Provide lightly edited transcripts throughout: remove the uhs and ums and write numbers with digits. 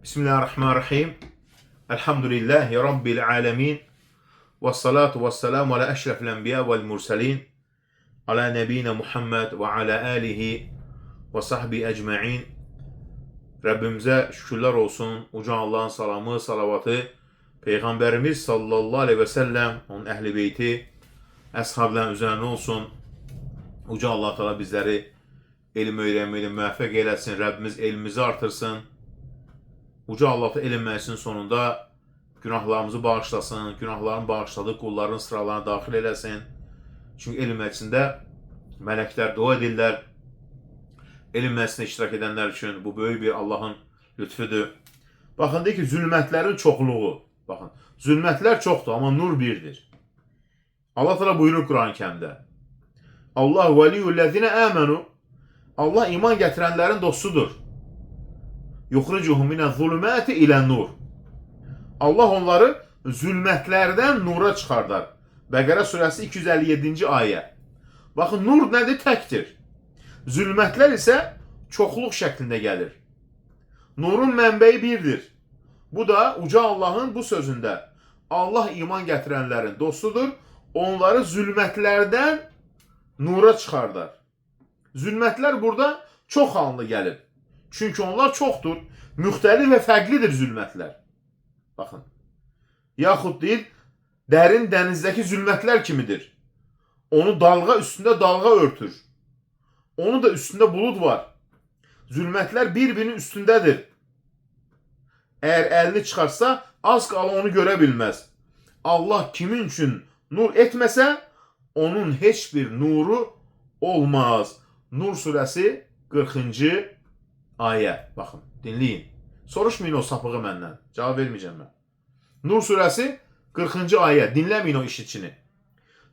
Bismillahirrahmanirrahim. Elhamdülillahi Rabbil alemin. Ve salatu ve selamu ala eşrefil enbiya vel murselin. Ala nebine Muhammed ve ala alihi ve sahbihi ecma'in. Rabbimize şükürler olsun. Uca Allah'ın salamı, salavatı. Peygamberimiz sallallahu aleyhi ve sellem, onun ehli beyti, əshabların üzerine olsun. Uca Allah Teala bizleri elm öğrenmeyi müvaffak eylesin. Rabbimiz elmimizi artırsın. Uca Allah elm məclisinin sonunda günahlarımızı bağışlasın, günahların bağışladığı kulların sıralarına daxil eləsin. Çünki elm məclisində mələklər dua edirlər. Elm məclisində iştirak edənlər üçün bu böyük bir Allahın lütfüdür. Baxın, deyir ki, zülmətlərin çoxluğu. Baxın, zülmətlər çoxdur, amma nur birdir. Allah Teala buyurur Quran-ı Kərimdə. Allah veliyyullezine amenu. Allah iman gətirənlərin dostudur. Yuxricuhum minəz-zulümati ilən-nur. Allah onları zülmətlərdən nura çıxardar. Bəqərə surəsi 257-ci ayə. Baxın, nur nədir? Təkdir. Zülmətlər isə çoxluq şəklində gəlir. Nurun mənbəyi birdir. Bu da uca Allahın bu sözündə. Allah iman gətirənlərin dostudur. Onları zülmətlərdən nura çıxardar. Zülmətlər burada çox halında gəlir. Çünki onlar çoxdur. Müxtəlif və fərqlidir zülmətlər. Baxın. Yaxud deyil, dərin dənizdəki zülmətlər kimidir. Onu dalğa üstündə dalğa örtür. Onun da üstündə bulud var. Zülmətlər bir-birinin üstündədir. Əgər əlini çıxarsa, az qala onu görə bilməz. Allah kimin üçün nur etməsə, onun heç bir nuru olmaz. Nur surəsi 40-cı ayə. Baxın, dinləyin. Soruşmayın o sapığı məndən. Cavab verməyəcəm mən. Nur surəsi 40-cı ayə. Dinləməyin o işitçini.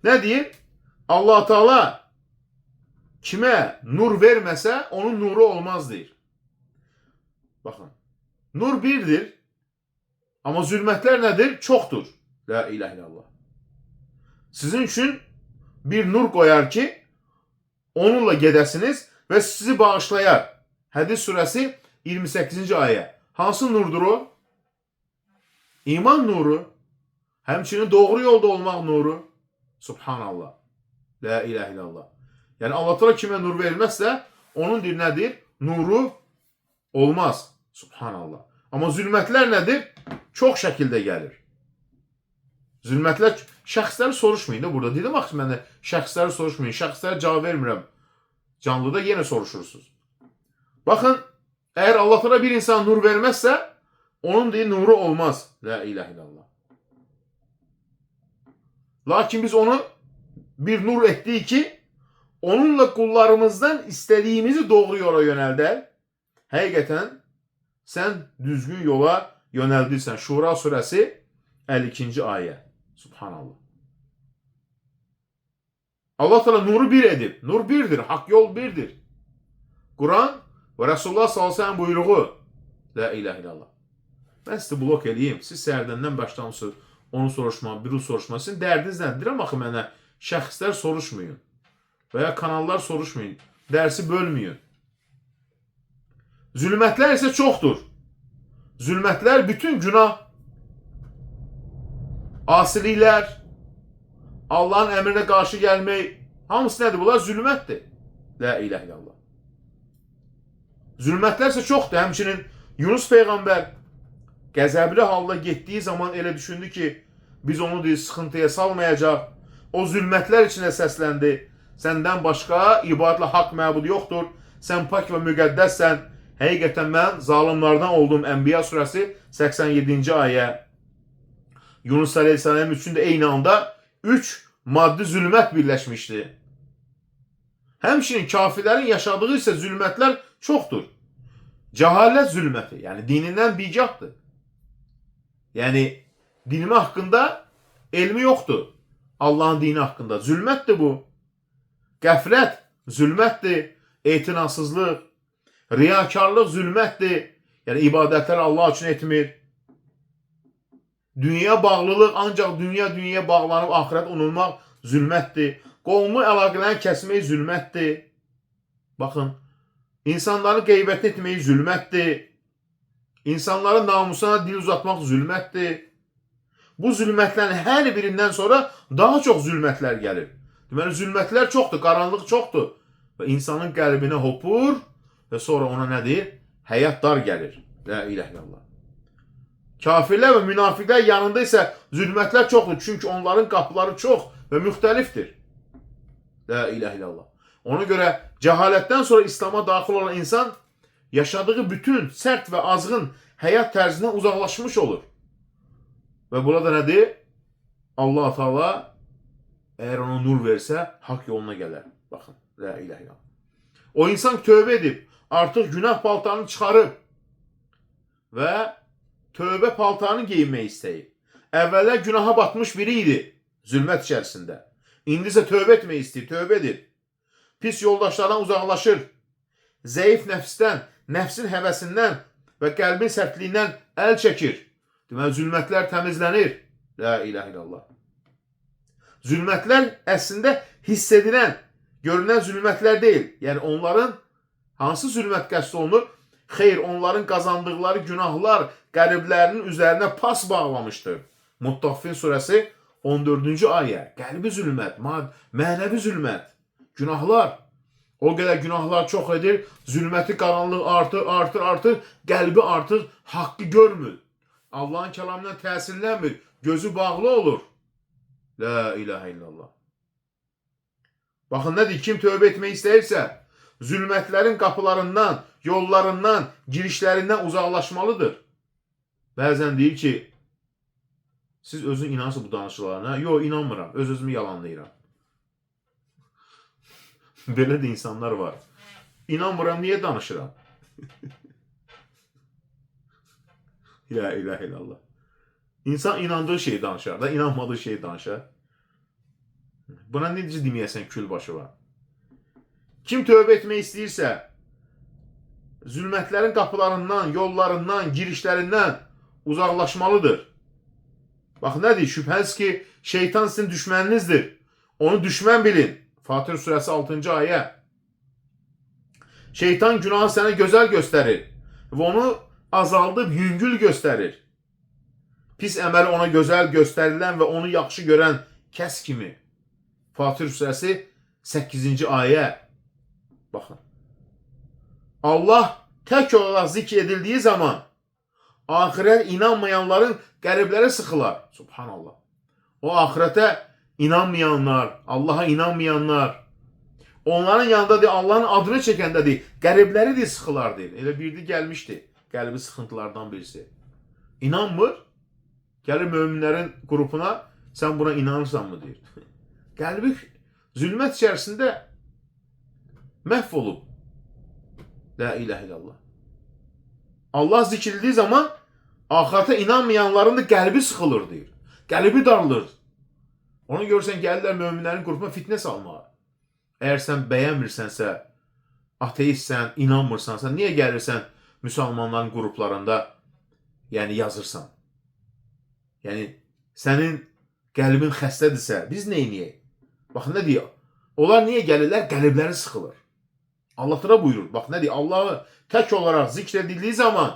Nə deyir? Allah Teala kimə nur verməsə, onun nuru olmaz deyir. Baxın. Nur birdir. Amma zülmətlər nədir? Çoxdur. La ilahe illallah. Sizin üçün bir nur qoyar ki, onunla gedəsiniz və sizi bağışlayar. Hədis surəsi 28-ci ayə. Hansı nurdur o? İman nuru. Həmçinin doğru yolda olmaq nuru. Subhanallah. La ilahe illallah. Yəni Allah Teala kimə nur verilməzsə, onun deyir nədir? Nuru olmaz. Subhanallah. Amma zülmətlər nədir? Çox şəkildə gəlir. Zülmətlər, şəxsləri soruşmayın da burada. Dedim axı mənə, şəxsləri soruşmayın. Şəxslərə cavab vermirəm. Canlıda yenə soruşursunuz. Baxın, əgər Allah Teala bir insan nur verməzsə, onun deyir nuru olmaz. La ilahe illallah. Lakin biz onu bir nur etdik ki, onunla kullarımızdan istədiyimizi doğru yola yönəldər. Həqiqətən sən düzgün yola yönəldirsən. Şura surəsi 52-ci ayə. Subhanallah. Allah Teala nuru bir edib. Nur birdir. Hak yol birdir. Kur'an ve Resulullah sallallahu aleyhi ve sellem buyruğu. La ilahe illallah. Ben sizi blok edeyim. Siz sərdəndən başlamışsınız. Onu soruşma, biri soruşma. Sizin dərdiniz nədir? Amma axı mənə şəxslər soruşmayın. Veya kanallar soruşmayın. Dərsi bölməyin. Zülmətlər isə çoxdur. Zülmətlər bütün günah, asiliklər, Allah'ın əmrinə qarşı gəlmək, hamısı nədir? Bunlar zülmətdir. La ilahe illallah. Zülmətlər isə çoxdur. Həmçinin Yunus Peyğəmbər qəzəbli halda getdiyi zaman elə düşündü ki, biz onu deyir, sıxıntıya salmayacaq. O zülmətlər içində səsləndi. Səndən başqa ibadətlə haqq məbud yoxdur. Sən pak və müqəddəssən. Həqiqətən mən zalimlardan oldum. Ənbiya surəsi 87-ci ayə. Yunus Aleyhisselam üçün də eyni anda 3 maddi zülmət birləşmişdi. Həmçinin kafirlərin yaşadığı isə zülmətlər çoxdur. Cəhalət zülməti, yəni dinindən bigahdır. Yəni dinimi haqqında elmi yoxdur. Allah'ın dini haqqında. Zülmətdir bu. Qəflət zülmətdir. Etinasızlıq, riyakarlıq zülmətdir. Yəni ibadətlər Allah üçün etmir. Dünya bağlılıq, ancaq dünyaya bağlanıb ahirət unutmaq zülmətdir. Qovmu əlaqələrini kəsmək zülmətdir. Baxın, insanların qeybət etmək zülmətdir. İnsanların namusuna dil uzatmaq zülmətdir. Bu zülmətlərin hər birindən sonra daha çox zülmətlər gəlir. Deməli, zülmətlər çoxdur, qaranlıq çoxdur. Və insanın qəlbinə hopur və sonra ona nə deyir? Həyat dar gəlir. La ilahe illallah. Kafirlər və münafiqlər yanında isə zülmətlər çoxdur. Çünki onların qapıları çox və müxtəlifdir. La ilahe illallah. Ona görə cəhalətdən sonra İslam'a daxil olan insan yaşadığı bütün sərt və azğın həyat tərzindən uzaqlaşmış olur. Və burada nədir? Allah Teala əgər ona nur versə, haqq yoluna gələr. Baxın, la ilahe illallah. O insan tövbə edib, artıq günah paltarını çıxarıb və tövbə paltarını geyinmək istəyib. Əvvəllər günaha batmış biri idi, zülmət içərisində. İndi isə tövbə etmək istəyir, tövbə edir. Pis yoldaşlardan uzaqlaşır. Zəif nəfsdən, nəfsin həvəsindən və qəlbin sərtliyindən əl çəkir. Deməli, zülmətlər təmizlənir. La ilahe illallah. Zülmətlər əslində hiss edilən, görünən zülmətlər deyil. Yəni, onların hansı zülmət qəsd olunur? Xeyr, onların qazandıqları günahlar qəlblərinin üzərinə pas bağlamışdır. Muttaffin surəsi 14-cü ayə. Qəlbi zülmət, mənəvi zülmət, günahlar. O qədər günahlar çox edir, zülməti qaranlıq artır, qəlbi artıq haqqı görmür. Allahın kəlamından təsirlənmir, gözü bağlı olur. La ilahe illallah. Baxın, nədir? Kim tövbə etmək istəyirsə, zülmətlərin qapılarından, yollarından, girişlərindən uzaqlaşmalıdır. Bəzən deyir ki, siz özün inansınız bu danışıqlarına. Yox, inanmıram, öz-özümü yalanlayıram. Belə də insanlar var. İnanmıram, niyə danışıram? La ilahe illallah. İnsan inandığı şeyi danışar da, inanmadığı şeyi danışar. Buna necə deməyəsən külbaşı var? Kim tövbə etmək istəyirsə, zülmətlərin qapılarından, yollarından, girişlərindən uzaqlaşmalıdır. Bax, nədir? Şübhəsiz ki, şeytan sizin düşməninizdir. Onu düşmən bilin. Fatır surəsi 6-cı ayə. Şeytan günahı sənə gözəl göstərir və onu azaldıb yüngül göstərir. Pis əməli ona gözəl göstərilən və onu yaxşı görən kəs kimi. Fatır surəsi 8-ci ayə. Baxın. Allah tək olaraq zikr edildiyi zaman ahirət inanmayanların qəlbləri sıxılar. Subhanallah. O ahirətə inanmayanlar, Allaha inanmayanlar, onların yanında deyil, Allahın adını çəkəndə deyil, qəlbləri deyil, sıxılar deyil. Elə birdi gəlmişdi, qəlbi sıxıntılardan birisi. İnanmır, gəlir möminlərin qrupuna, sən buna inanırsan mı deyir. Qəlbi zülmət içərisində məhv olub. La ilahe illallah. Allah zikrildiyi zaman ahirətə inanmayanların da qəlbi sıxılır deyir. Qəlbi darılır. Onu görsən, gəlirlər möminlərin qrupuna fitnə salmağa. Əgər sən bəyənmirsənsə, ateistsən, inanmırsansa, niyə gəlirsən müsəlmanların qruplarında yazırsan? Yəni, sənin qəlbin xəstədirsə, biz neyniyək? Bax, nə deyək? Onlar niyə gəlirlər? Qəlbləri sıxılır. Allah da buyurur. Bax, nə deyək? Allahı tək olaraq zikr edildiyi zaman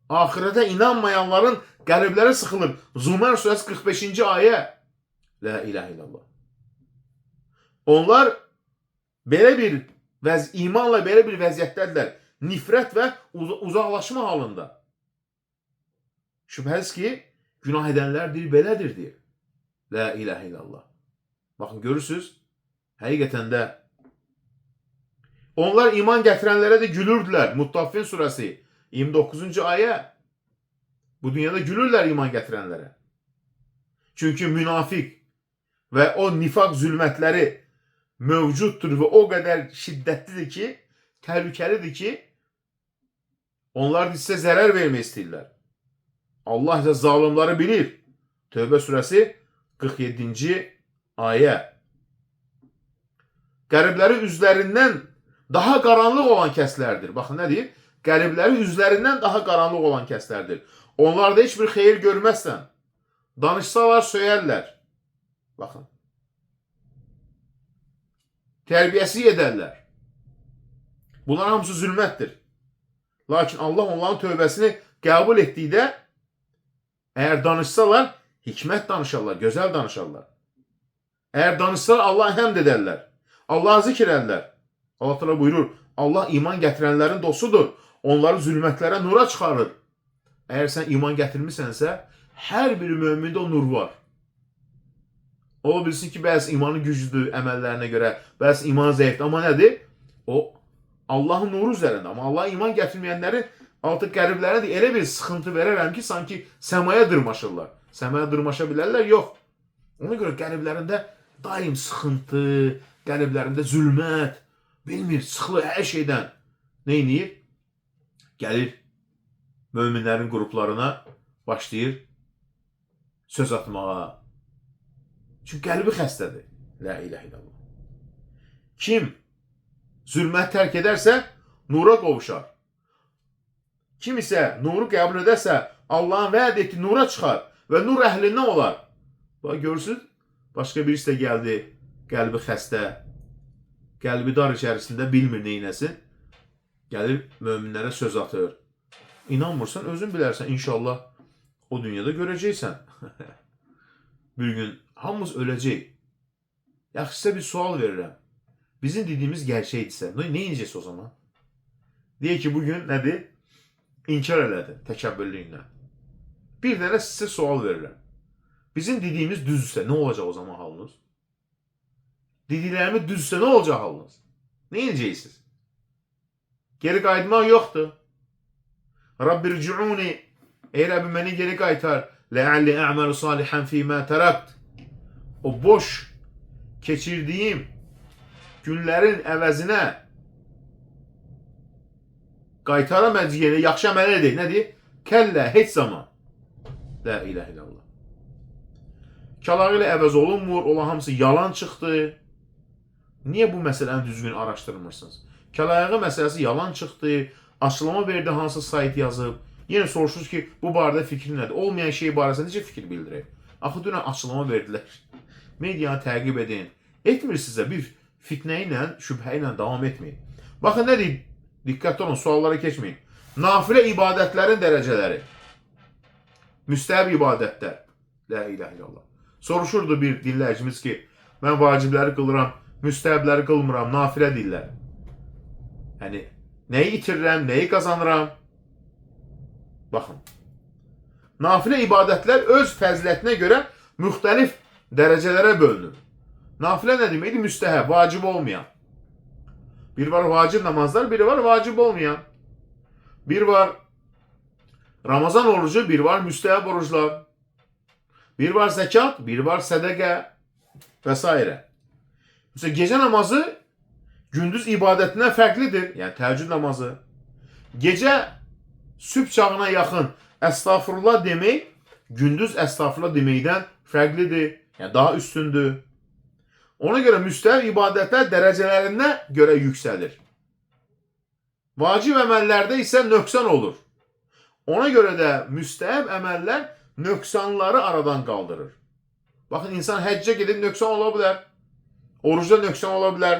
ahirətə inanmayanların qəlbləri sıxılır. Zumər surəsi 45-ci ayə. La ilahe illallah. Onlar belə bir imanla belə bir vəziyyətdədirlər. Nifrət və uzaqlaşma halında. Şübhəsiz ki, günah edənlər deyir, belədir deyir. La ilahe illallah. Baxın, görürsünüz, həqiqətən də onlar iman gətirənlərə də gülürdülər. Muttaffin surəsi 29-cu ayə. Bu dünyada gülürlər iman gətirənlərə. Çünki münafiq və o nifaq zülmətləri mövcuddur və o qədər şiddətlidir ki, təhlükəlidir ki, onlar sizə zərər vermək istəyirlər. Allah isə zalimləri bilir. Tövbə surəsi 47-ci ayə. Qəlbləri üzlərindən daha qaranlıq olan kəslərdir. Baxın, nə deyir? Qəlbləri üzlərindən daha qaranlıq olan kəslərdir. Onlarda heç bir xeyir görməzsən. Danışsalar, söyərlər. Baxın. Tərbiyəsiz edərlər. Bunlar hamısı zülmətdir. Lakin Allah onların tövbəsini qəbul etdikdə, əgər danışsalar, hikmət danışarlar, gözəl danışarlar. Əgər danışsalar, Allah həmd edərlər. Allah'ı zikr edərlər. Allah Teala buyurur, Allah iman gətirənlərin dostudur. Onları zülmətlərə nura çıxarır. Əgər sən iman gətirmisənsə, hər bir mömində o nur var. Ola bilsin ki, bəzi imanı güclüdür əməllərinə görə, bəzi imanı zəifdir. Amma nədir? O, Allahın nuru üzərində. Amma Allah iman gətirməyənlərin artıq qəriblərə də elə bir sıxıntı verərəm ki, sanki səmaya dırmaşırlar. Səmaya dırmaşa bilərlər? Yox. Ona görə qəriblərində daim sıxıntı, qəriblərində zülmət, bilmir, sıxılı hər şeydən. Nə edir? Gəlir möminlərin qruplarına, başlayır söz atmağa. Çünki qəlbi xəstədir. La ilahe illallah. Kim zülmət tərk edərsə, nura qovuşar. Kim isə nuru qəbul edərsə, Allahın vəd etdiyi nura çıxar və nur əhlindən olar. Bax, görürsünüz, başqa birisi də gəldi, qəlbi xəstə, qəlbi dar içərisində bilmir neynəsin. Gəlir möminlərə söz atır. İnanmırsan, özün bilərsən, inşallah o dünyada görəcəksən. Bir gün hamımız öləcək. Yaxşı, sizə bir sual verirəm. Bizim dediyimiz gerçəkdirsə, nə edəcəksə o zaman? Deyək ki, bugün nədir? İnkar elədi, təkəbbürlüyündən. Bir dənə sizə sual verirəm. Bizim dediyimiz düzdürsə, nə olacaq o zaman halınız? Dediklərimiz düzdürsə, nə olacaq halınız? Nə edəcəksiniz? Geri qayıtmaq yoxdur. Rabbirci'uni, ey Rəbbim məni geri qaytar. Ləalli ə'məlu salihan fīmə tərəbt. O boş keçirdiyim günlərin əvəzinə qaytara məciyyə, yaxşı əməl edək. Nədir? Kəllə, heç zaman. La ilahe illallah. Kəlağı ilə əvəz olunmur, olan hamısı yalan çıxdı. Niyə bu məsələni düzgün araşdırmırsınız? Kəlağı məsələsi yalan çıxdı, açıqlama verdi, hansı sayt yazıb. Yenə soruşursunuz ki, bu barədə fikrin nədir? Olmayan şey barəsində necə fikir bildirək? Axı dünən açıqlama verdilər. Medianı təqib edin. Etmirsinizsə bir fitnə ilə, şübhə ilə davam etməyin. Baxın nə deyib? Diqqətli olun, suallara keçməyin. Nafilə ibadətlərin dərəcələri. Müstəhəb ibadətlər. La ilahe illallah. Soruşurdu bir dinləyicimiz ki, mən vacibləri qılıram, müstəhəbləri qılmıram, nafilə deyirlər. Yəni, nəyi itirirəm, nəyi qazanıram? Baxın. Nafilə ibadətlər öz fəzilətinə görə müxtəlif dərəcələrə bölünür. Nafilə nə deməkdir? Müstəhəb, vacib olmayan. Bir var vacib namazlar, biri var vacib olmayan. Bir var Ramazan orucu, bir var müstəhəb oruclar. Bir var zəkat, bir var sədəqə və s. Mesela gecə namazı gündüz ibadətindən fərqlidir. Yəni təheccüd namazı. Gecə sübh çağına yaxın əstağfurullah demək gündüz əstağfurullah deməkdən fərqlidir. Yəni daha üstündür. Ona görə müstəhəb ibadətlər dərəcələrinə görə yüksəlir. Vacib əməllərdə isə nöqsan olur. Ona görə də müstəhəb əməllər nöqsanları aradan qaldırır. Baxın, insan həccə gedib nöqsan ola bilər. Orucda nöqsan ola bilər.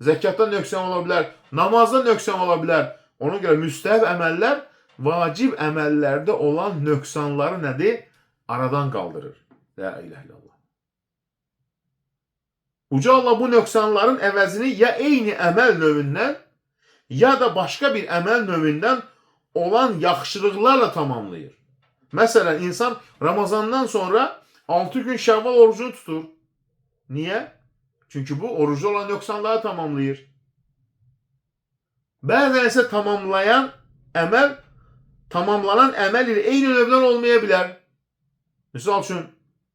Zəkatda nöqsan ola bilər. Namazda nöqsan ola bilər. Ona görə müstəhəb əməllər vacib əməllərdə olan nöqsanları nədir? Aradan qaldırır. La ilahe illallah. Uca Allah bu nöqsanların əvəzini ya eyni əməl növündən, ya da başqa bir əməl növündən olan yaxşılıqlarla tamamlayır. Məsələn, insan Ramazandan sonra 6 gün Şəvval orucunu tutur. Niyə? Çünki bu orucu olan nöqsanları tamamlayır. Bəzən isə tamamlanan əməl ilə eyni növdən olmaya bilər. Misal üçün,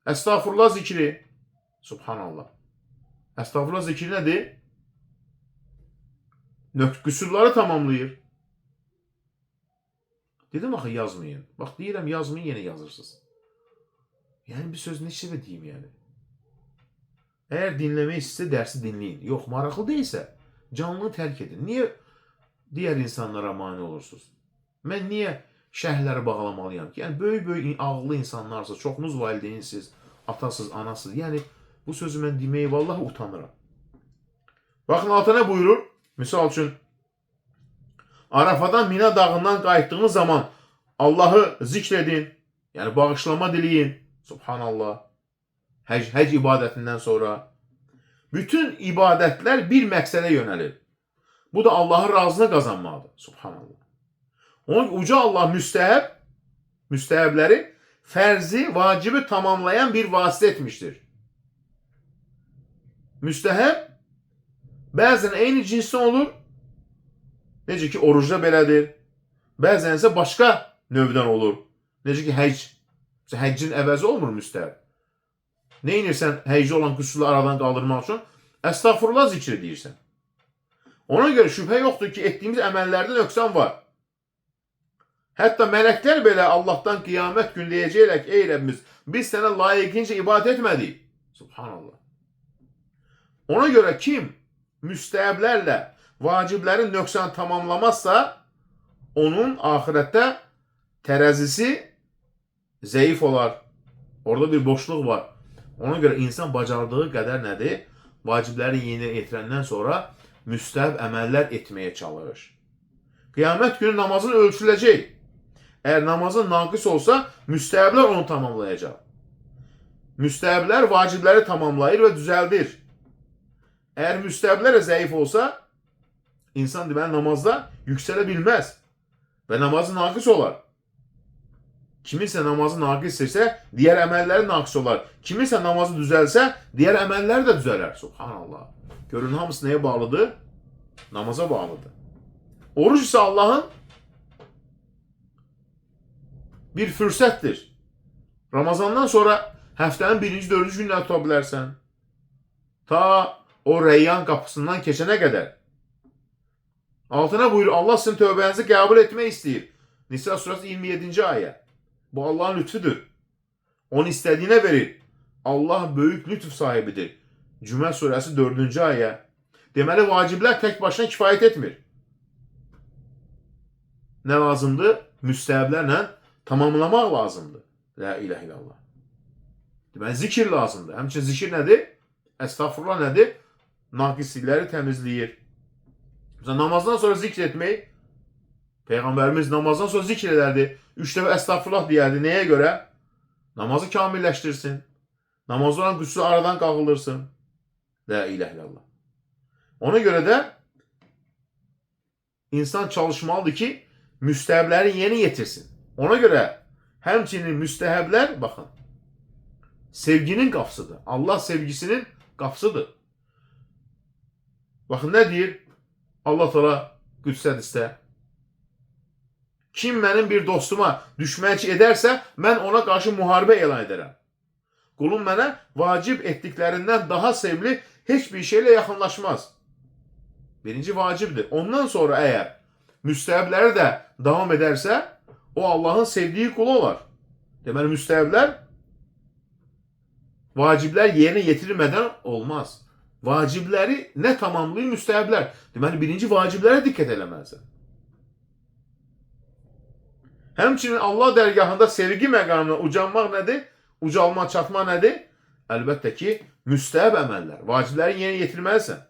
əstağfurullah zikri. Subhanallah. Əstağfurullah zikri nədir? Qüsurları tamamlayır. Dedim, axı yazmayın. Bax, deyirəm, yazmayın, yenə yazırsınız. Yəni, bir söz neçə də deyim, yəni. Əgər dinləmək istəyirsə, dərsi dinləyin. Yox, maraqlı deyilsə, canlını tərk edin. Niyə digər insanlara mane olursunuz? Mən niyə şərhləri bağlamalıyam ki? Yəni, böyük ağıllı insanlarsa, çoxunuz valideynsiniz, atasız, anasız. Yəni, bu sözü mən deməyi vallahi utanıram. Baxın, altına buyurur. Misal üçün, Arafadan Mina dağından qayıtdığınız zaman Allah'ı zikredin. Yani bağışlama dileyin. Subhanallah. Həc ibadetinden sonra. Bütün ibadetler bir məqsədə yönəlir. Bu da Allah'ın razını qazanmaqdır. Subhanallah. Onun uca Allah müstəhəbləri fərzi, vacibi tamamlayan bir vasitə etmiştir. Müstəhəb bəzən eyni cinsdə olur. Necə ki, orucda belədir. Bəzən isə başqa növdən olur. Necə ki, həc. Həccin əvəzi olmur müstəhəb. Ne inirsən həcci olan qüsurları aradan qaldırmaq üçün? Əstağfurullah zikri deyirsən. Ona görə şübhə yoxdur ki, etdiyimiz əməllərdə nöqsan var. Hətta mələklər belə Allahdan qiyamət günü deyəcəklər ki, ey Rəbbimiz, biz sənə layiqincə ibadət etmədik. Subhanallah. Ona görə kim müstəhəblərlə vaciblərin nöqsanı tamamlamazsa, onun ahirətdə tərəzisi zəif olar. Orada bir boşluq var. Ona görə insan bacardığı qədər nədir? Vacibləri yerinə yetirəndən sonra müstəhəb əməllər etməyə çalış. Qiyamət günü namazın ölçüləcək. Əgər namazın naqis olsa, müstəhəblər onu tamamlayacaq. Müstəhəblər vacibləri tamamlayır və düzəldir. Əgər müstəhəblər zəif olsa, insan deməli namazda yüksələ bilməz və namazı naqis olar. Kiminsə namazı naqisdirsə, digər əməlləri naqis olar. Kiminsə namazı düzəlsə, digər əməlləri də düzələr. Subhanallah. Görün, hamısı nəyə bağlıdır? Namaza bağlıdır. Oruç isə Allahın bir fürsətdir. Ramazandan sonra həftənin 1-ci, 4-cü günləri tuta bilərsən. Ta o Rəyyan qapısından keçənə qədər. Altına buyur, Allah sizin tövbənizi qəbul etmək istəyir. Nisa surası 27-ci ayə. Bu Allah'ın lütfüdür. Onu istediğine verir. Allah büyük lütuf sahibidir. Cümə surəsi 4-cü ayə. Deməli, vaciblər tək başına kifayət etmir. Nə lazımdır? Müstəhəblərlə tamamlamaq lazımdır. La ilahe illallah. Deməli, zikir lazımdır. Həmçinin zikir nədir? Estağfurullah nədir? Naqislikləri təmizləyir. Mesela namazdan sonra zikr etmək, Peyğəmbərimiz namazdan sonra zikr edərdi. 3 dəfə estağfurullah deyərdi. Nəyə görə? Namazı kamilləşdirsin. Namazı olan qüsuru aradan qaldırırsın. La ilahe illallah. Ona görə də insan çalışmalıdır ki, müstəhəbləri yeni yetirsin. Ona görə həmçinin müstəhəblər, baxın, sevginin qapısıdır. Allah sevgisinin qapısıdır. Baxın, nə deyir? Allah Teala Qüdsə hədisdə, kim mənim bir dostuma düşmənçi edərsə, mən ona qarşı müharibə elan edərəm. Qulum mənə vacib etdiklərindən daha sevimli heç bir şeylə yaxınlaşmaz. Birinci vacibdir. Ondan sonra əgər müstəhəbləri də davam edərsə, o Allahın sevdiyi qulu olar. Deməli, müstəhəblər vaciblər yerinə yetirilmədən olmaz. Vacibləri nə tamamlayır? Müstəhəblər. Deməli, birinci vaciblərə diqqət eləməlisən. Həmçinin Allah dərgahında sevgi məqamına ucanmaq nədir? Ucalma, çatma nədir? Əlbəttə ki, müstəhəb əməllər. Vacibləri yerinə yetirməlisən.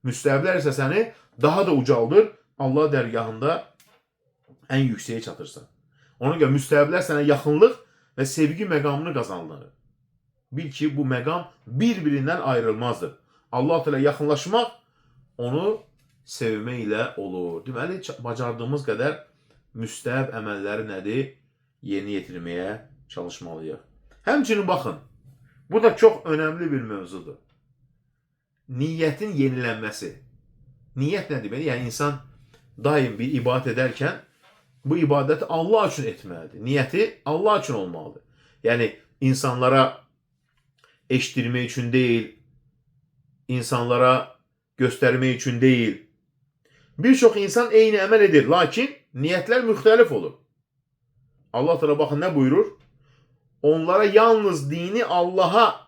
Müstəhəblər isə səni daha da ucaldır. Allah dərgahında ən yüksəyə çatırsan. Ona görə müstəhəblər sənə yaxınlıq və sevgi məqamını qazandırır. Bil ki, bu məqam bir-birindən ayrılmazdır. Allah ilə yaxınlaşmaq onu sevmək ilə olur. Deməli, bacardığımız qədər müstəhəb əməlləri nədir? Yeni yetirməyə çalışmalıyıq. Həmçinin baxın, bu da çox önəmli bir mövzudur. Niyyətin yenilənməsi. Niyyət nə demək? Yəni, insan daim bir ibadət edərkən bu ibadəti Allah üçün etməlidir. Niyyəti Allah üçün olmalıdır. Yəni, insanlara eşitdirmək üçün deyil, insanlara göstərmək üçün deyil. Bir çox insan eyni əməl edir, lakin niyyətlər müxtəlif olur. Allah Teala baxın nə buyurur? Onlara yalnız dini Allah'a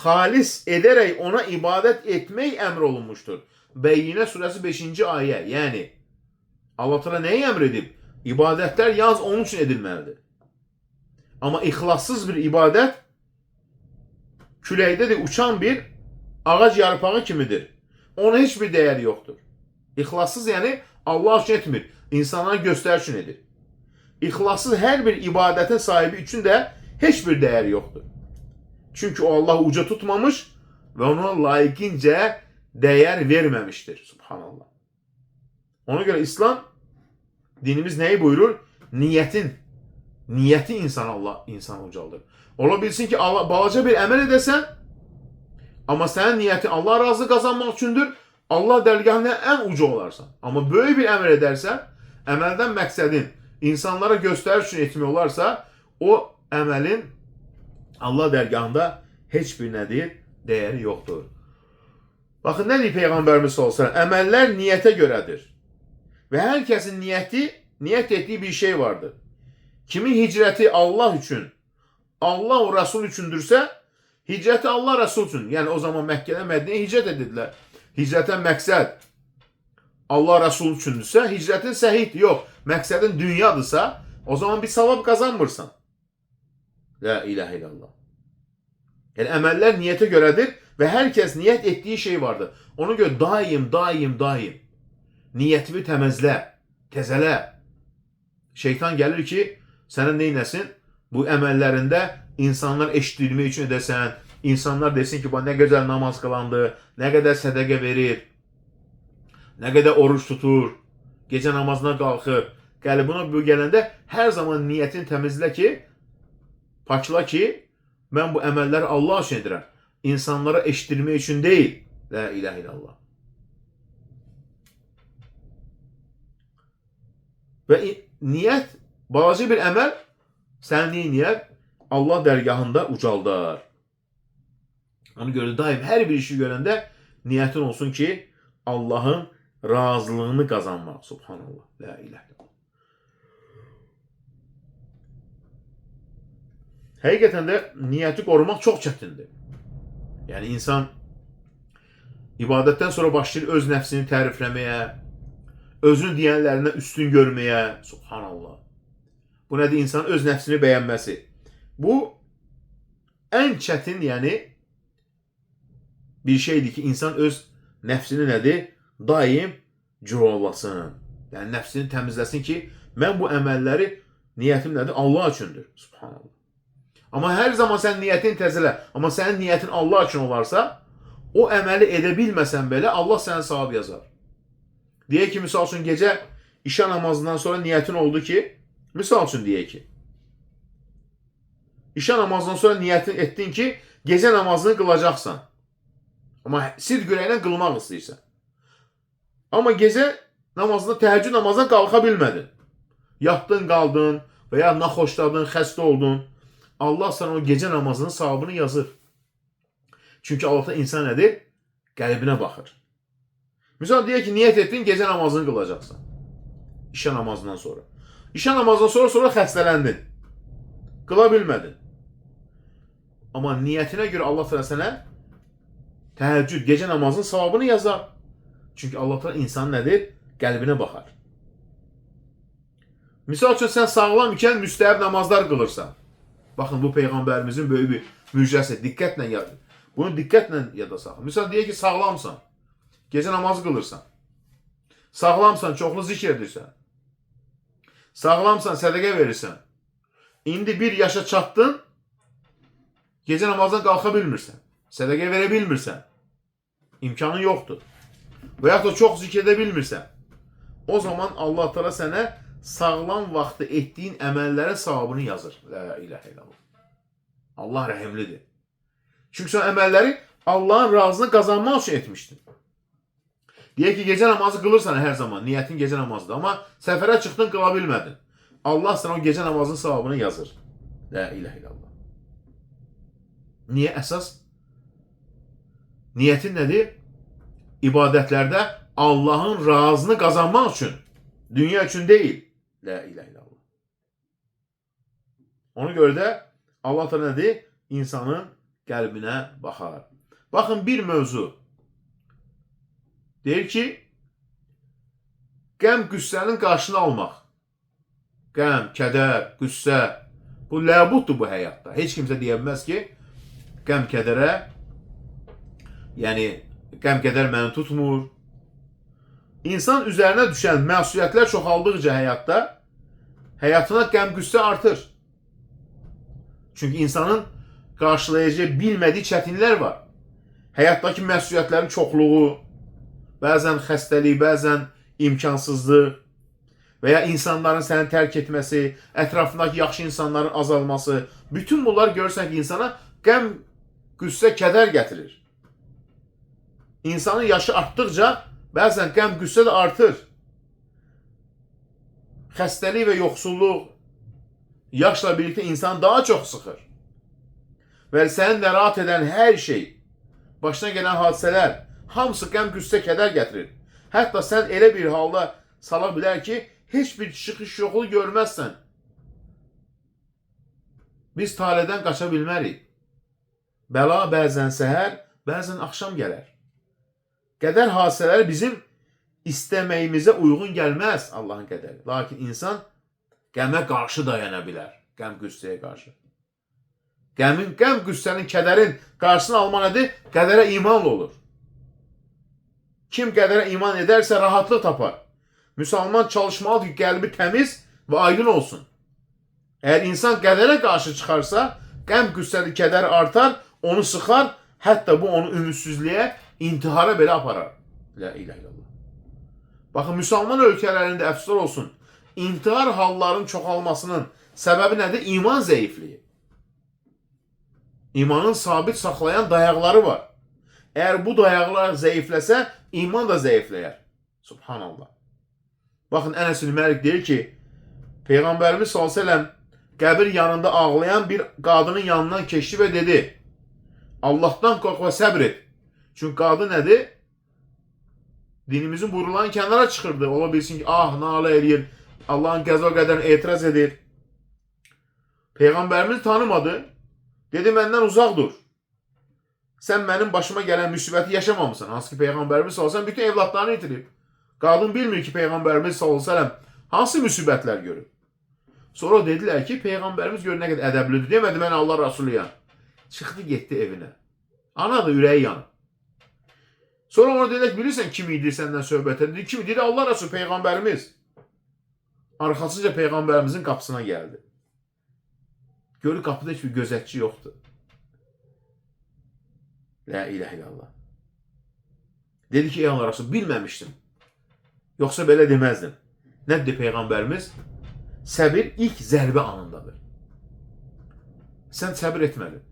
xalis edərək ona ibadət etmək əmr olunmuşdur. Bəyyinə surəsi 5-ci ayə. Yəni, Allah Teala nəyi əmr edib? İbadətlər yalnız onun üçün edilməlidir. Amma ixlassız bir ibadət küləkdə uçan bir ağac yarpağı kimidir. Ona heç bir dəyəri yoxdur. İxlassız yəni Allah üçün etmir. İnsanlara göstəriş üçün edir. İxlassız hər bir ibadətin sahibi üçün də heç bir dəyəri yoxdur. Çünki o Allah uca tutmamış və ona layiqincə dəyər verməmişdir. Subhanallah. Ona görə İslam dinimiz nəyi buyurur? Niyyəti insanı ucaldır. Ola bilsin ki, balaca bir əməl edəsən, amma sənin niyyətin Allah razı qazanmaq üçündür, Allah dərgahında ən uca olarsan. Amma böyük bir əməl edərsən, əməldən məqsədin insanlara göstəriş üçün etmək olarsa, o əməlin Allah dərgahında heç bir nədir? Dəyəri yoxdur. Baxın, nə deyir Peyğəmbərimiz sallallahu əleyhi və səlləm? Əməllər niyyətə görədir. Və hər kəsin niyyət etdiyi bir şey vardır. Kimin hicrəti Allah üçün, Allah o Rəsul üçündürsə, hicrəti Allah Rəsul üçün. Yəni o zaman Məkkədən Mədinəyə hicrət edirlər. Hicrətən məqsəd Allah Rəsul üçündürsə, hicrətin səhihdir. Yox, məqsədin dünyadırsa, o zaman bir savab qazanmırsan. La ilahə illallah. Yəni əməllər niyyətə görədir və hər kəs niyyət etdiyi şey vardır. Ona görə daim niyyətini təzələ. Şeytan gəlir ki, sənə neynəsin? Bu əməllərində insanlar eşidilmək üçün edəsən, insanlar desin ki, nə gözəl namaz qılandı, nə qədər sədəqə verir, nə qədər oruç tutur, gecə namazına qalxır. Qəlbinə bu gələndə hər zaman niyyətini təmizlə ki, pakla ki, mən bu əməlləri Allah üçün edirəm. İnsanlara eşidilmək üçün deyil. La ilahə illallah. Və niyyət, balaca bir əməl səni niyyət Allah dərgahında ucaldar. Ona görə daim hər bir işi görəndə niyyətin olsun ki, Allahın razılığını qazanmaq. Subhanallah. La ilahə illallah. Həqiqətən də niyyəti qorumaq çox çətindir. Yəni insan ibadətdən sonra başlayır öz nəfsini tərifləməyə, özünü deyənlərinə üstün görməyə. Subhanallah. Bu nədir? İnsanın öz nəfsini bəyənməsi. Bu ən çətin, yəni bir şeydir ki, insan öz nəfsini nədir? Daim cürovlasın. Yəni nəfsini təmizləsin ki, mən bu əməlləri, niyyətim nədir? Allah üçündür. Subhanallah. Amma hər zaman sən niyyətini təzələ, amma sənin niyyətin Allah üçün olarsa, o əməli edə bilməsən belə Allah sənə savab yazar. Deyək ki, misal üçün gecə işə namazından sonra niyyətin oldu ki, misal üçün deyək ki, işə namazından sonra niyyətin etdin ki, gecə namazını qılacaqsan. Amma sidq ürəklə qılmaq istəyirsən. Amma gecə namazında, təhəccüd namazına qalxa bilmədin. Yatdın, qaldın və ya naxoşladın, xəstə oldun. Allah sana o gecə namazının savabını yazır. Çünki Allah insan nədir? Qəlbinə baxır. Misal deyək ki, niyyət etdin, gecə namazını qılacaqsan. İşə namazından sonra. İşə namazından sonra xəstələndin. Qıla bilmədin. Amma niyyətinə görə Allah sənə təhəccüd, gecə namazının savabını yazar. Çünki Allah insanın nədir? Qəlbinə baxar. Misal üçün sən sağlam ikən müstəhəb namazlar qılırsan. Baxın, bu Peyğəmbərimizin böyük bir müjdəsi. Diqqətlə yadın. Bunu diqqətlə yada saxla. Misal deyək ki, sağlamsan. Gecə namazı qılırsan. Sağlamsan, çoxlu zikr edirsən. Sağlamsan, sədəqə verirsən. İndi bir yaşa çatdın, gecə namazdan qalxa bilmirsən. Sədəqə verə bilmirsən. İmkanın yoxdur. Və yaxud da çox zikr edə bilmirsən. O zaman Allah Teala sənə sağlam vaxtı etdiyin əməllərin savabını yazır. La ilahə illallah. Allah rəhimlidir. Çünki sən əməlləri Allahın razını qazanmaq üçün etmişdin. Deyək ki, gecə namazı qılırsan hər zaman, niyyətin gecə namazıdır. Amma səfərə çıxdın, qıla bilmədin. Allah sənə o gecə namazının savabını yazır. La ilahə illallah. Niyə əsas? Niyyətin nədir? İbadətlərdə Allahın razını qazanmaq üçün. Dünya üçün deyil. La ilahə illallah. Ona görə də Allah da nədir? İnsanın qəlbinə baxar. Baxın, bir mövzu. Deyir ki, qəm, qüssənin qarşını almaq. Qəm, kədər, qüssə. Bu ləbuddur bu həyatda. Heç kimsə deyə bilməz ki, qəm, kədərə, yəni qəm, kədər məni tutmur. İnsan üzerine düşən məsuliyyətlər çoxaldıqca həyatda, həyatına qəm-qüssə artır. Çünki insanın qarşılayacağı bilmədiyi çətinlər var. Həyatdakı məsuliyyətlərin çoxluğu, bəzən xəstəlik, bəzən imkansızlıq və ya insanların səni tərk etməsi, ətrafındakı yaxşı insanların azalması, bütün bunlar görürsən ki, insana qəm, qüssə, kədər gətirir. İnsanın yaşı artdıqca bəzən qəm, qüssə də artır. Xəstəlik və yoxsulluq yaşla birlikdə insanı daha çox sıxır. Və səni narahat edən hər şey, başına gələn hadisələr, hamısı qəm, qüssə, kədər gətirir. Hətta sən elə bir halda sala bilər ki, heç bir çıxış yolu görməzsən. Biz taledən qaça bilmərik. Bəla bəzən səhər, bəzən axşam gələr. Qədər hadisələr bizim istəməyimizə uyğun gəlməz Allahın qədəri. Lakin insan qəmə qarşı dayana bilər. Qəm, qüssəyə qarşı. Qəmin, qəm, qüssənin, kədərin qarşısını alma nədir? Qədərə imanla olur. Kim qədərə iman edərsə rahatlıq tapar. Müsəlman çalışmalıdır ki, qəlbi təmiz və aydın olsun. Əgər insan qədərə qarşı çıxarsa, qəm, qüssəli, kədər artar, onu sıxar, hətta bu onu ümidsizliyə, intihara belə aparar. La ilahe illallah. Baxın, müsəlman ölkələrində əfsuslar olsun, intihar hallarının çoxalmasının səbəbi nədir? İman zəifliyi. İmanın sabit saxlayan dayaqları var. Əgər bu dayaqlar zəifləsə, iman da zəifləyər. Subhanallah. Baxın, Ənəs ibn Məlik deyir ki, Peyğəmbərimiz s.ə.v qəbir yanında ağlayan bir qadının yanından keçdi və dedi, Allahdan qorx və səbr et. Çünki qadın nədir? Dinimizin buyrularını kənara çıxırdı. Ola bilsin ki, nalə eləyir, Allahın qəza qədərinə etiraz edir. Peyğəmbərimiz tanımadı. Dedi, məndən uzaq dur. Sən mənim başıma gələn müsibəti yaşamamısan. Hansı ki, Peyğəmbərimiz s.ə.v bütün evlatlarını itirib. Qadın bilmir ki, Peyğəmbərimiz s.ə.v hansı müsibətlər görür. Sonra dedilər ki, Peyğəmbərimiz gör nə qədər ədəblidir. Demədi, mən Allah Rasuluyam. Çıxdı, getdi evinə. Ana da ürəyi yanıb. Sonra ona dedilər ki, bilirsən kim idi səndən söhbət edir? Kim idi? Allah Rasul, Peyğəmbərimiz. Arxasınca Peyğəmbərimizin qapısına gəldi. Görür, qapıda heç bir gözətçi yoxdur. La ilahe illallah. Dedi ki, ey Allah Rasul, bilməmişdim. Yoxsa belə deməzdim. Nədir Peyğəmbərimiz? Səbir ilk zərbə anındadır. Sən səbir etmədin.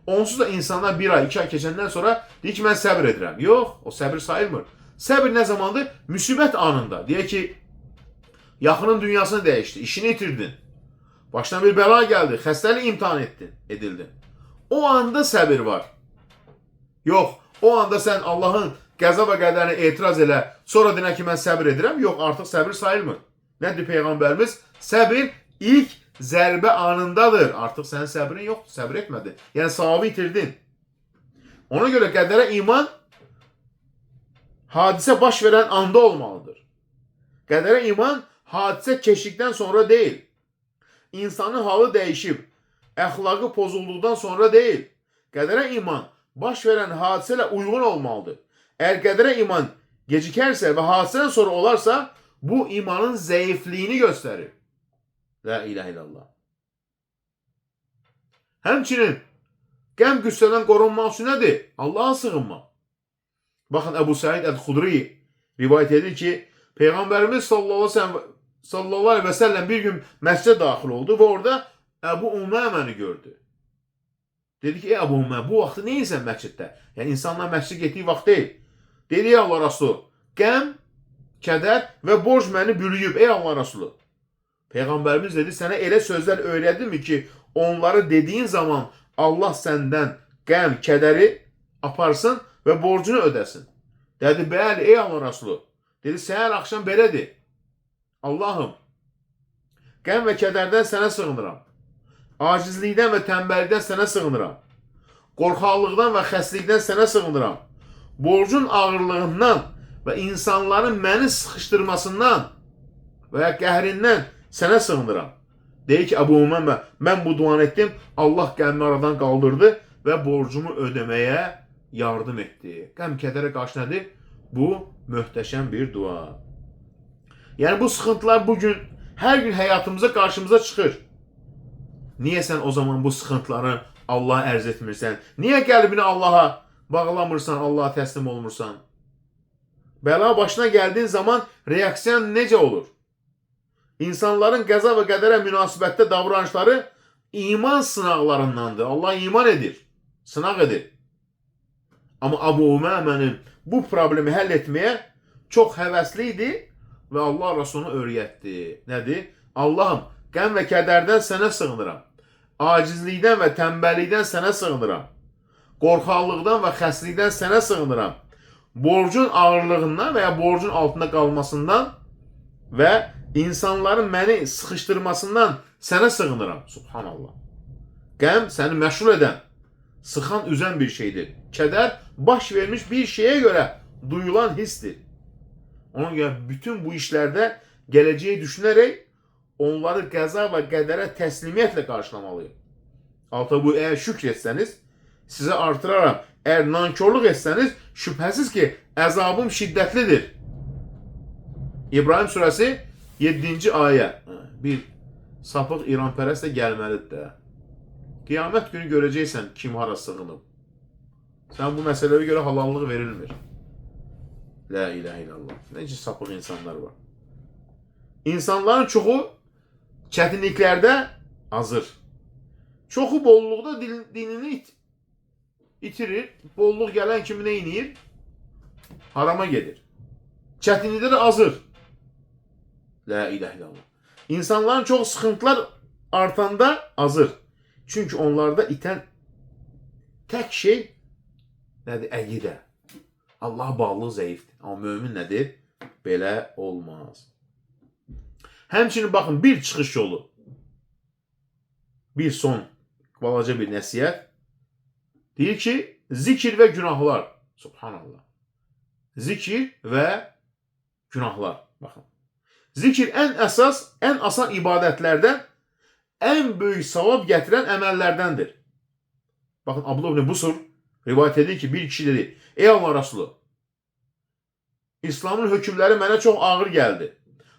Onsuz da insanlar bir ay, 2 ay keçəndən sonra deyir ki, mən səbir edirəm. Yox, o səbir sayılmır. Səbir nə zamandır? Müsibət anında. Deyək ki, yaxının dünyasını dəyişdi, işini itirdin. Başına bir bəla gəldi, xəstəlik imtihan edildin. O anda səbir var. Yox, o anda sən Allahın qəza və qədərinə etiraz elə, sonra deyək ki, mən səbir edirəm. Yox, artıq səbir sayılmır. Nədir Peyğəmbərimiz? Səbir ilk zərbə anındadır. Artıq sənin səbrin yoxdur, səbir etmədin. Yəni, savabı itirdin. Ona görə qədərə iman hadisə baş verən anda olmalıdır. Qədərə iman hadisə keçdikdən sonra deyil. İnsanın halı dəyişib, əxlaqı pozulduqdan sonra deyil. Qədərə iman baş verən hadisə ilə uyğun olmalıdır. Əgər qədərə iman gecikərsə və hadisədən sonra olarsa, bu imanın zəifliyini göstərir. La ilahe illallah. Həmçinin qəm qüssədən qorunmaq üçün nədir? Allah'a sığınmaq. Baxın, Əbu Səid Əl-Xudri rivayət edir ki, Peyğəmbərimiz sallallahu aleyhi və səlləm bir gün məscidə daxil oldu və orada Əbu Umaməni gördü. Dedi ki, ey Əbu Umamə, bu vaxtı neysən məsciddə? Yəni, insanlar məscidə getdiyi vaxt deyil. Dedi, ey Allah Rasulü, qəm, kədər və borc məni bürüyüb, ey Allah Rasulü. Peyğəmbərimiz dedi, sənə elə sözlər öyrədimmi ki, onları dediyin zaman Allah səndən qəm, kədəri aparsın və borcunu ödəsin. Dedi, bəli, ey Allah Rasulü. Dedi, səhər axşam belədir. Allahım, qəm və kədərdən sənə sığınıram. Acizlikdən və tənbəllikdən sənə sığınıram. Qorxaqlıqdan və xəstəlikdən sənə sığınıram. Borcun ağırlığından və insanların məni sıxışdırmasından və ya qəhrindən sənə sığınıram. Deyir ki, Əbu Umamə, mən bu duanı etdim, Allah qəmmi aradan qaldırdı və borcumu ödəməyə yardım etdi. Qəm, kədərə qarşı nədir? Bu möhtəşəm bir dua. Yani bu sıkıntılar bugün her gün hayatımıza karşımıza çıkır. Niye sen o zaman bu sıkıntıları Allah'a ərz etmirsən? Niye qəlbini Allah'a bağlamırsan, Allah'a teslim olmursan? Bəla başına gəldiğin zaman reaksiyon necə olur? İnsanların qəza və qədərə münasibətdə davranışları iman sınaqlarındandır. Allah iman edir, sınaq edir. Amma Abu Umamənin bu problemi həll etməyə çox həvəsli idi və Allah Rasulunu öyrətdi. Nədir? Allahım, qəm və kədərdən sənə sığınıram. Acizlikdən və tənbəllikdən sənə sığınıram. Qorxaqlıqdan və xəstəlikdən sənə sığınıram. Borcun ağırlığından və ya borcun altında qalmasından və insanların məni sıxışdırmasından sənə sığınıram. Subhanallah. Qəm səni məşğul edən, sıxan, üzən bir şeydir. Kədər baş vermiş bir şeyə görə duyulan hissdir. Ona görə bütün bu işlərdə gələcəyi düşünərək onları qəza və qədərə təslimiyyətlə qarşılamalıyım. Alta bu, eğer şükr etsəniz, sizə artıraram. Eğer nankörlük etsəniz, şübhəsiz ki, əzabım şiddətlidir. İbrahim surəsi 7-ci ayə. Bir sapıq İranpərəst də gəlməlidir də. Qiyamət günü görəcəksən kim hara sığınıb. Sən bu məsələyə görə halallıq verilmir. La ilahe illallah. Necə sapıq insanlar var. İnsanların çoxu çətinliklərdə azır. Çoxu bolluqda dinini itirir. Bolluq gələn kimi nə inir? Harama gedir. Çətinlikdə də azır. La ilahe illallah. İnsanların çox sıxıntılar artanda azır. Çünki onlarda itən tək şey nədir? Əqidə. Allah bağlı zəifdir. Amma mömin nədir? Belə olmaz. Həmçinin baxın, bir çıxış yolu. Bir son, balaca bir nəsihət. Deyir ki, zikir və günahlar. Subhanallah. Zikir və günahlar. Baxın. Zikir ən asan ibadətlərdən, ən böyük savab gətirən əməllərdəndir. Baxın, Abdullah ibn Busur rivayət edir ki, bir kişi dedi, ey Allah Resulü, İslamın hökmləri mənə çox ağır gəldi.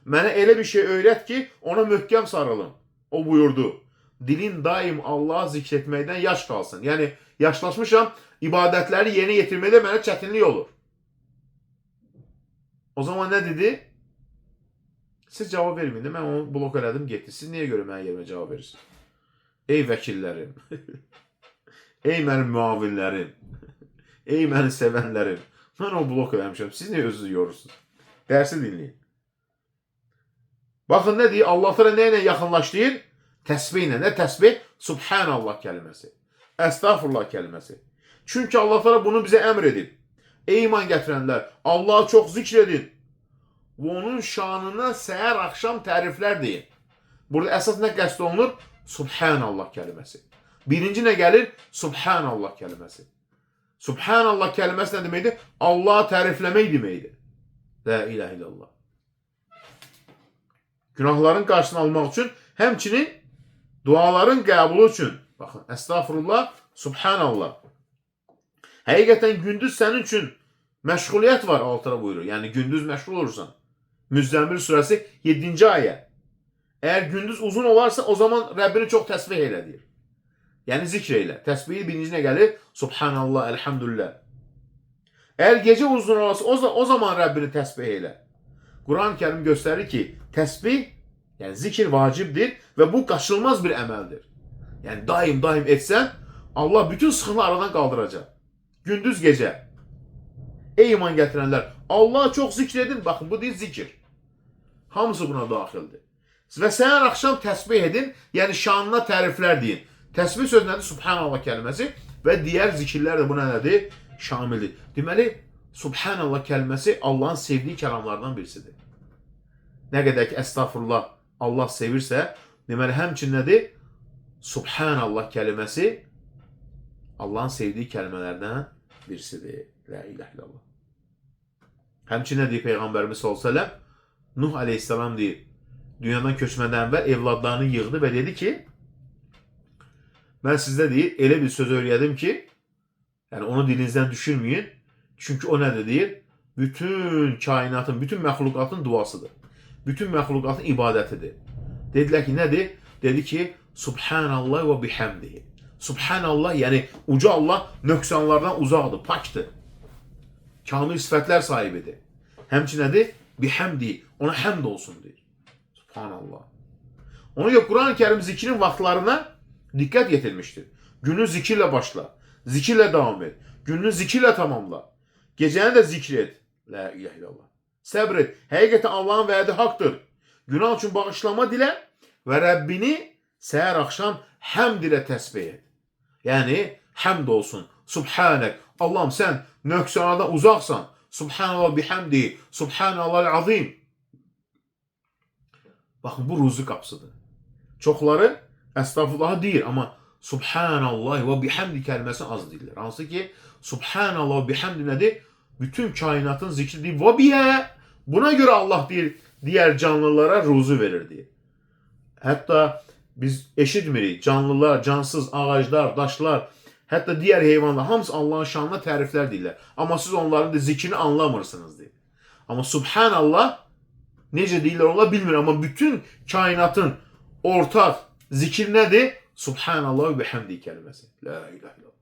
Mənə elə bir şey öyrət ki, ona möhkəm sarılın. O buyurdu, dilin daim Allah'ı zikr etməkdən yaş qalsın. Yəni, yaşlaşmışam, ibadətləri yerinə yetirməkdə mənə çətinlik olur. O zaman nə dedi? Siz cavab verməyin də, mən onu blok elədim, getdi. Siz niyə görə mənə yerimə cavab verirsiniz? Ey vəkillərim, ey mənim müavinlərim, ey məni sevənlərim, mən onu blok eləmişəm, siz niyə özünüzü yorursunuz? Dərsi dinləyin. Baxın nə deyir? Allah təala nə ilə yaxınlaşdırır? Təsbih ilə. Nə təsbih? Subhanallah kəlməsi. Əstağfurullah kəlməsi. Çünki Allah təala bunu bizə əmr edib. Ey iman gətirənlər, Allah'ı çox zikr edin. Və onun şanına səhər axşam təriflər deyin. Burada əsas nə qəsd olunur? Subhanallah kəlməsi. Birinci nə gəlir? Subhanallah kəlməsi. Subhanallah kəlməsi nə deməkdir? Allah'ı tərifləmək deməkdir. La ilahe illallah. Günahların qarşısını almaq üçün, həmçinin duaların qəbulu üçün. Baxın, əstağfurullah, subhanallah. Həqiqətən gündüz sənin üçün məşğuliyyət var, altına buyurur. Yəni gündüz məşğul olursan. Müzzəmmil surəsi 7-ci ayə. Əgər gündüz uzun olarsa, o zaman Rəbbini çox təsbih elə deyir. Yəni zikr elə. Təsbihi birincinə gəlir. Subhanallah, elhamdülillah. Əgər gecə uzun olarsa, o zaman Rəbbini təsbih elə. Quran-ı Kərim göstərir ki, təsbih, yəni zikir vacibdir və bu qaçılmaz bir əməldir. Yəni daim etsən, Allah bütün sıxını aradan qaldıracaq. Gündüz gecə. Ey iman gətirənlər, Allah'a çox zikr edin. Baxın, bu deyil zikir. Hamısı buna daxildir. Və səhər axşam təsbih edin, yəni şanına təriflər deyin. Təsbih söz nədir? Subhanallah kəlməsi və digər zikirlər də buna nədir? Şamildir. Deməli, Subhanallah kəlməsi Allah'ın sevdiyi kəlamlardan birisidir. Nə qədər ki, əstağfurullah Allah sevirsə, deməli, həmçin nədir? Subhanallah kəlməsi Allah'ın sevdiyi kəlmələrdən birisidir. La ilahe illallah. Həmçin nə deyir Peyğəmbərimiz s.ə.v? Nuh aleyhisselam deyir, dünyadan köçmədən əvvəl evladlarını yığdı və dedi ki, mən sizdə deyir, elə bir söz öyrədim ki, yəni onu dilinizdən düşürməyin. Çünki o nədir deyir? Bütün kainatın, bütün məxluqatın duasıdır. bütün məxluqatın ibadətidir. Dedilər ki, nədir? Dedi ki, Subhanallah və bihamdihi. Subhanallah, yəni uca Allah nöqsanlardan uzaqdır, pakdır. Kamil sifətlər sahibidir. Həmçinədir, bihamdi, ona həmd olsun deyir. Subhanallah. Ona görə Quran-ı Kərim zikrin vaxtlarına diqqət yetirmişdir. Günü zikirlə başla, zikirlə devam et, gününü zikirlə tamamla. Gecəni də zikr et. La ilahe illallah. Səbr et. Həqiqətən Allahın vədi haqdır. Günah üçün bağışlama dilə və Rəbbini səhər axşam həmd ilə təsbih et. Yəni, həmd olsun. Subhanək. Allahım, sən nöqsanlardan uzaqsan. Subhanallah bihamdi. Subhanallah azim. Baxın, bu ruzi qapısıdır. Çoxları əstağfurullahı deyir, amma Subhanallah və bihamdi kəlməsini az deyirlər. Hansı ki, Subhanallah və bihamdi nədir? Bütün kainatın zikri deyir. Və biyə. Buna görə Allah deyir, digər canlılara ruzi verir deyir. Hətta biz eşitmirik. Canlılar, cansız, ağaclar, daşlar, hətta digər heyvanlar, hamısı Allahın şanına təriflər deyirlər. Amma siz onların da zikrini anlamırsınız deyir. Amma Subhanallah necə deyirlər onlar bilmir. Amma bütün kainatın ortaq zikir nədir? Subhanallah və bihamdi kəlməsi. La ilahe illallah.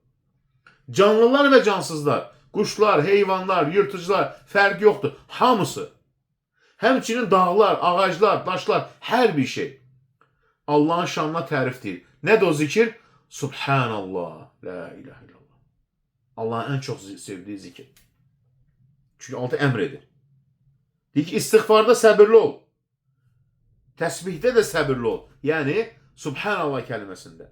Canlılar və cansızlar, quşlar, heyvanlar, yırtıcılar fərq yoxdur. Hamısı. Həmçinin dağlar, ağaclar, daşlar, hər bir şey Allahın şanına tərifdir. Nədir o zikir? Subhanallah. La ilahe illallah. Allahın ən çox sevdiyi zikir. Çünki altı əmr edir. Deyir ki, istiğfarda səbirli ol. Təsbihdə də səbirli ol. Yəni, Subhanallah kəlməsində.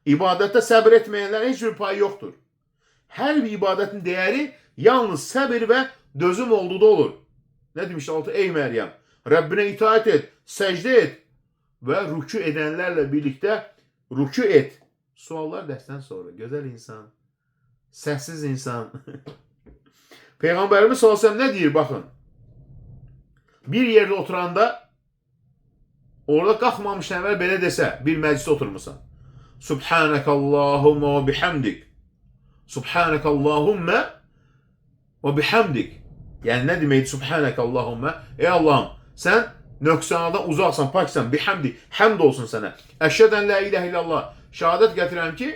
İbadətdə səbir etməyənlərin heç bir payı yoxdur. Hər bir ibadətin dəyəri yalnız səbir və dözüm olduğu olur. Nə demişdi altı? Ey Məryəm, Rəbbinə itaat et, səcdə et və rükü edənlərlə birlikdə rükü et. Suallar dərsdən sonra. Gözəl insan, səssiz insan. Peyğəmbərimiz sallallahu əleyhi və səlləm nə deyir? Baxın. Bir yerdə oturanda orada qalxmamışdan əvvəl belə desə, bir məclisdə oturmuşsan. Subhanəkallahumma və bihamdik. Subhanəkallahumma və bihamdik. Yəni nə deməkdir Subhanəkallahumma? Ey Allahım, sən nöqsanlardan uzaqsan, paksan, bihamdik. Həmd olsun sənə. Əşhədən la ilahe illallah. Şəhadət gətirəm ki,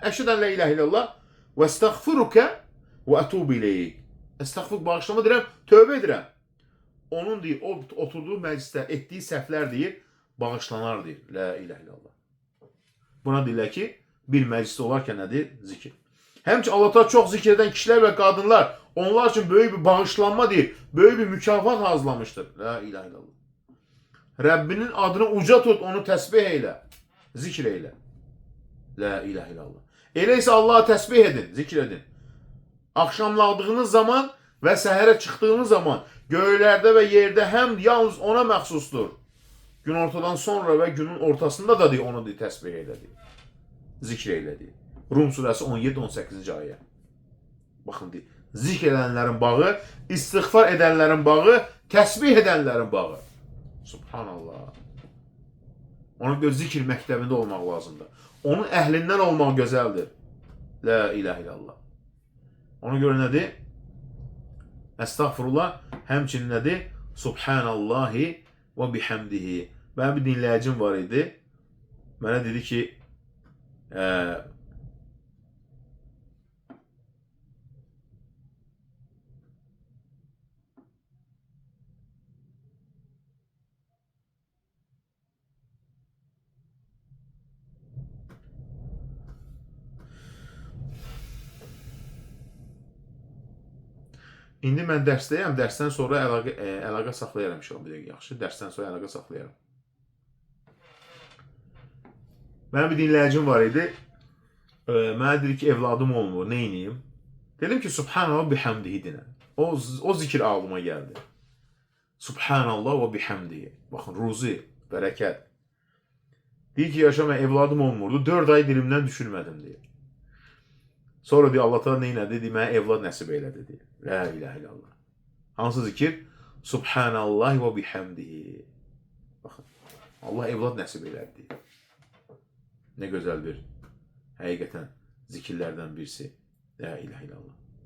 əşhədən la ilahe illallah və estəğfiruka və etub ileyk. Estəğfir bağışlama deyirəm, tövbə edirəm. Onun deyir, o oturduğu məclisdə etdiyi səhvlər deyir, bağışlanar deyir. La ilahe illallah. Buna deyirlər ki, bir məclisdə olarkən nədir? Zikir. Həmçin Allah çox zikr edən kişilər və qadınlar onlar üçün böyük bir bağışlanma deyir, böyük bir mükafat hazırlamışdır. La ilahe illallah. Rəbbinin adını uca tut, onu təsbih eylə, zikr eylə. La ilahe illallah. Elə isə Allah'a təsbih edin, zikr edin. Axşamladığınız zaman və səhərə çıxdığınız zaman göylərdə və yerdə həm yalnız ona məxsusdur. Gün ortadan sonra və günün ortasında da deyir, onu deyir, təsbih eylə deyir. Zikr eylə deyir. Rum surəsi 17-18-ci ayə. Baxın deyir. Zikr edənlərin bağı, istiğfar edənlərin bağı, təsbih edənlərin bağı. Subhanallah. Ona görə zikr məktəbində olmaq lazımdır. Onun əhlindən olmaq gözəldir. La ilahe illallah. Ona görə nədir? Estağfurullah. Həmçinin nədir? Subhanallahi və bihamdihi. Mənim bir dinləyicim var idi. Mənə dedi ki, indi mən dərsdəyəm, dərsdən sonra əlaqə saxlayaram inşallah bir dəqiqə. Yaxşı, dərsdən sonra əlaqə saxlayaram. Mənim bir dinləyicim var idi. Mənə dedi ki, evladım olmur, nə edeyim? Dedim ki, Subhanallah bihamdihi dinə. O zikir ağlıma gəldi. Subhanallah və bihamdihi. Baxın, ruzi, bərəkət. Deyir ki, yaşa, mən evladım olmurdu. 4 ay dilimdən düşürmədim deyir. Sonra deyir, Allah Teala neynədi? Deyir, mənə evlad nəsib elədi deyir. La ilahe illallah. Hansı zikir? Subhanallah və bihamdihi. Baxın, Allah evlad nəsib elədi deyir. Nə gözəl bir, həqiqətən zikirlərdən birisi. La ilahe illallah.